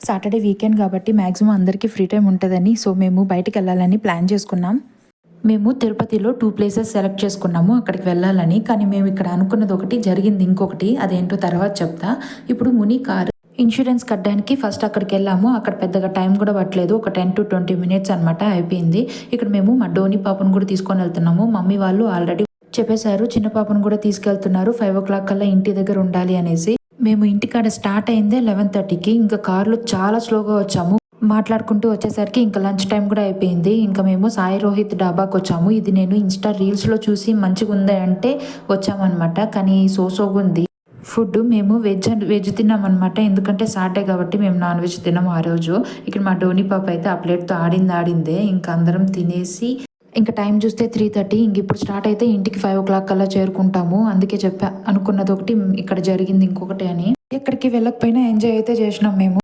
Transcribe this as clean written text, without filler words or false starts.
Saturday weekend కాబట్టి maximum అందరికీ free time ఉంటుందని సో మేము బయటికి వెళ్ళాలని ప్లాన్ చేసుకున్నాం. మేము తిరుపతిలో 2 ప్లేసెస్ సెలెక్ట్ చేసుకున్నాము అక్కడికి వెళ్ళాలని. కానీ మేము ఇక్కడ అనుకున్నది ఒకటి, జరిగింది ఇంకొకటి. అదేంటో తర్వాత చెప్తా. ఇప్పుడు ముని కారు ఇన్సూరెన్స్ కట్టడానికి ఫస్ట్ అక్కడికి వెళ్ళాము. అక్కడ పెద్దగా టైం కూడా పట్టలేదు, ఒక 10 to 20 minutes అనమాట అయిపోయింది. ఇక్కడ మేము మా డోని పాపను కూడా తీసుకొని వెళ్తున్నాము. మమ్మీ వాళ్ళు ఆల్రెడీ చెప్పేశారు చిన్న పాపను కూడా తీసుకెళ్తున్నారు, 5 o'clock కల్లా ఇంటి దగ్గర ఉండాలి అనేసి. మేము ఇంటికాడ స్టార్ట్ అయిందే 11:30కి. ఇంకా కార్లో చాలా స్లోగా వచ్చాము. మాట్లాడుకుంటూ వచ్చేసరికి ఇంకా లంచ్ టైం కూడా అయిపోయింది. ఇంకా మేము సాయి రోహిత్ డాబాకి వచ్చాము. ఇది నేను ఇన్స్టా రీల్స్లో చూసి మంచిగా ఉంది అంటే వచ్చామన్నమాట. కానీ సోసోగుంది ఫుడ్. మేము వెజ్ తిన్నామన్నమాట, ఎందుకంటే సాటర్డే కాబట్టి మేము నాన్ వెజ్ తిన్నాము ఆ రోజు. ఇక్కడ మా డోని పాప అయితే ఆ ప్లేట్తో ఆడిందే. ఇంకా అందరం తినేసి ఇంకా టైం చూస్తే 3:30. ఇంక ఇప్పుడు స్టార్ట్ అయితే ఇంటికి 5 o'clock కల్లా చేరుకుంటాము. అందుకే చెప్పా అనుకున్నది ఒకటి, ఇక్కడ జరిగింది ఇంకొకటి అని. ఎక్కడికి వెళ్ళకపోయినా ఎంజాయ్ అయితే చేసినాం మేము.